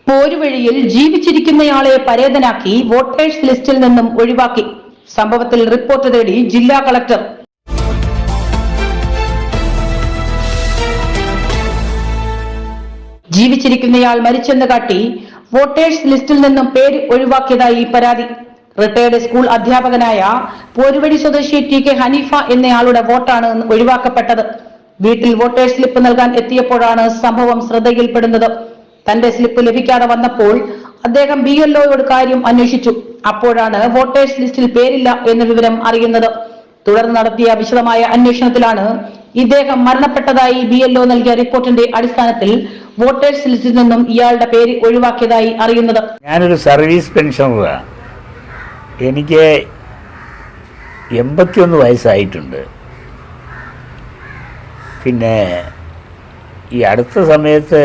പോരുവഴിയിൽ ജീവിച്ചിരിക്കുന്നയാളെ പരേതനാക്കി voters ലിസ്റ്റിൽ നിന്നും ഒഴിവാക്കി. സംഭവത്തിൽ റിപ്പോർട്ട് തേടി ജില്ലാ കളക്ടർ. ജീവിച്ചിരിക്കുന്നയാൾ മരിച്ചെന്ന് കാട്ടി വോട്ടേഴ്സ് ലിസ്റ്റിൽ നിന്നും പേര് ഒഴിവാക്കിയതായി പരാതി. റിട്ടയർഡ് സ്കൂൾ അധ്യാപകനായ പോരുവഴി സ്വദേശി ടി കെ ഹനീഫ എന്നയാളുടെ വോട്ടാണ് ഒഴിവാക്കപ്പെട്ടത്. വീട്ടിൽ വോട്ടേഴ്സ് സ്ലിപ്പ് നൽകാൻ എത്തിയപ്പോഴാണ് സംഭവം ശ്രദ്ധയിൽപ്പെടുന്നത്. തന്റെ സ്ലിപ്പ് ലഭിക്കാതെ വന്നപ്പോൾ അദ്ദേഹം BLOയോട് കാര്യം അന്വേഷിച്ചു. അപ്പോഴാണ് വോട്ടേഴ്സ് ലിസ്റ്റിൽ പേരില്ല എന്ന വിവരം അറിയുന്നത്. തുടർന്ന് നടത്തിയ വിശദമായ അന്വേഷണത്തിലാണ് ഇദ്ദേഹം മരണപ്പെട്ടതായി BLO നൽകിയ റിപ്പോർട്ടിന്റെ അടിസ്ഥാനത്തിൽ വോട്ടേഴ്സ് ലിസ്റ്റിൽ നിന്നും ഇയാളുടെ പേര് ഒഴിവാക്കിയതായി അറിയുന്നത്. ഞാനൊരു സർവീസ് പെൻഷനറാണ്. എനിക്ക് 81 വയസ്സായിട്ടുണ്ട്. പിന്നെ ഈ അടുത്ത സമയത്ത്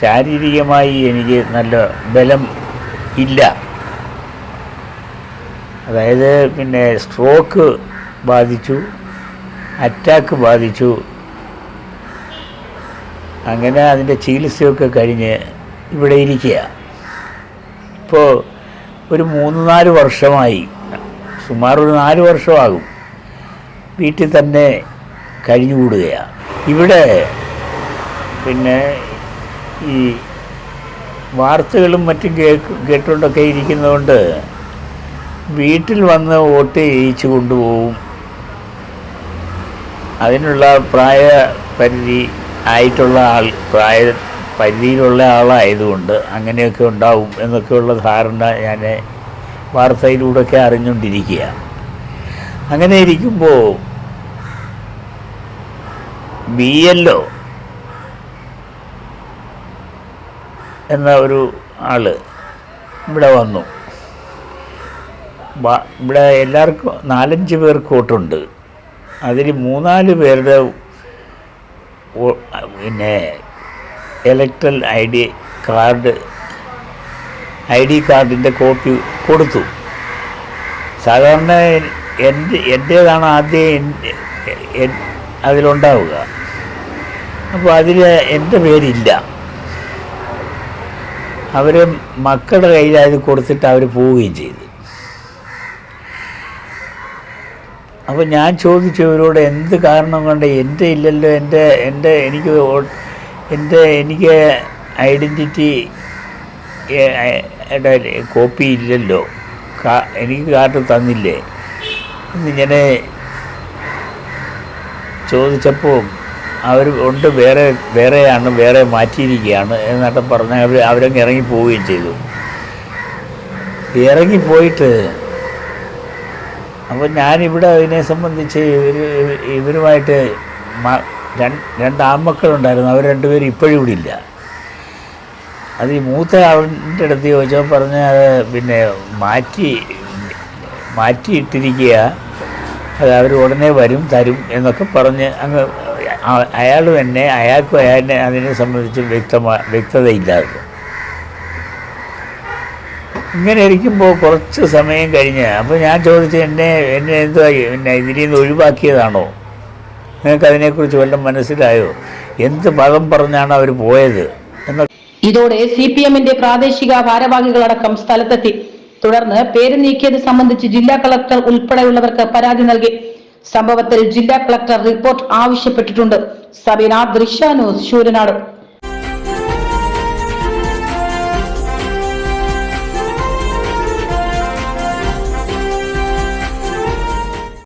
ശാരീരികമായി എനിക്ക് നല്ല ബലം ഇല്ല. അതായത് പിന്നെ സ്ട്രോക്ക് ബാധിച്ചു, അറ്റാക്ക് ബാധിച്ചു. അങ്ങനെ അതിൻ്റെ ചികിത്സയൊക്കെ കഴിഞ്ഞ് ഇവിടെ ഇരിക്കുക. ഇപ്പോൾ ഒരു 3-4 വർഷമായി, സുമാർ ഒരു 4 വർഷമാകും വീട്ടിൽ തന്നെ കഴിഞ്ഞുകൂടുകയാണ്. ഇവിടെ പിന്നെ ഈ വാർത്തകളും മറ്റും കേട്ടുകൊണ്ടൊക്കെ ഇരിക്കുന്നതുകൊണ്ട് വീട്ടിൽ വന്ന് വോട്ട് ചെയ്യിച്ചു കൊണ്ടുപോകും. അതിനുള്ള പ്രായപരിധി ആയിട്ടുള്ള പ്രായപരിധിയിലുള്ള ആളായതുകൊണ്ട് അങ്ങനെയൊക്കെ ഉണ്ടാവും എന്നൊക്കെയുള്ള ധാരണ ഞാൻ വാർത്തയിലൂടെയൊക്കെ അറിഞ്ഞുകൊണ്ടിരിക്കുക. അങ്ങനെ ഇരിക്കുമ്പോൾ BLO എന്ന ഒരു ആള് ഇവിടെ വന്നു. ഇവിടെ എല്ലാവർക്കും 4-5 പേർക്ക് വോട്ടുണ്ട്. അതിൽ 3-4 പേരുടെ പിന്നെ ഇലക്ട്രൽ ID കാർഡിൻ്റെ കോപ്പി കൊടുത്തു. സാധാരണ എൻ്റേതാണ് ആദ്യം അതിലുണ്ടാവുക. അപ്പോൾ അതിൽ എൻ്റെ പേരില്ല. അവർ മക്കളുടെ കയ്യിൽ അത് കൊടുത്തിട്ട് അവർ പോവുകയും ചെയ്തു. അപ്പോൾ ഞാൻ ചോദിച്ചു ഇവരോട്, എന്ത് കാരണം കൊണ്ട് എൻ്റെ ഇല്ലല്ലോ, എനിക്ക് ഐഡൻറ്റിറ്റി കോപ്പി ഇല്ലല്ലോ, എനിക്ക് കാർഡ് തന്നില്ലേ എന്നിങ്ങനെ ചോദിച്ചപ്പോൾ അവർ ഉണ്ട്, വേറെ മാറ്റിയിരിക്കുകയാണ് എന്നിട്ട് പറഞ്ഞ് അവരങ്ങ് ഇറങ്ങിപ്പോവുകയും ചെയ്തു. ഇറങ്ങിപ്പോയിട്ട് അപ്പോൾ ഞാനിവിടെ അതിനെ സംബന്ധിച്ച് ഇവരുമായിട്ട് 2 ആൺമക്കളുണ്ടായിരുന്നു. അവർ 2 പേരും ഇപ്പോഴും ഇവിടെ ഇല്ല. അത് ഈ മൂത്ത ആളിൻ്റെ അടുത്ത് ചോദിച്ചപ്പോൾ പറഞ്ഞ് അത് പിന്നെ മാറ്റിയിട്ടിരിക്കുക, അത് അവർ ഉടനെ തരും എന്നൊക്കെ പറഞ്ഞ് അങ്ങ് അയാൾക്കും അതിനെ സംബന്ധിച്ച് വ്യക്തതയില്ലാതെ ഇങ്ങനെ ഇരിക്കുമ്പോൾ കുറച്ച് സമയം കഴിഞ്ഞ് അപ്പോൾ ഞാൻ ചോദിച്ചു, എന്നെ എന്തുവാ പിന്നെ ഇതിൽ നിന്ന് ഒഴിവാക്കിയതാണോ, നിങ്ങൾക്ക് അതിനെക്കുറിച്ച് വല്ലതും മനസ്സിലായോ, എന്ത് മതം പറഞ്ഞാണ് അവർ പോയത് എന്ന. ഇതോടെ CPMന്റെ പ്രാദേശിക ഭാരവാഹികളടക്കം സ്ഥലത്തെത്തി. തുടർന്ന് പേര് നീക്കിയത് സംബന്ധിച്ച് ജില്ലാ കളക്ടർ ഉൾപ്പെടെയുള്ളവർക്ക് പരാതി നൽകി. സംഭവത്തിൽ ജില്ലാ കളക്ടർ റിപ്പോർട്ട് ആവശ്യപ്പെട്ടിട്ടുണ്ട്. സബീന, ദൃശ്യ ന്യൂസ്, ശൂരനാട്.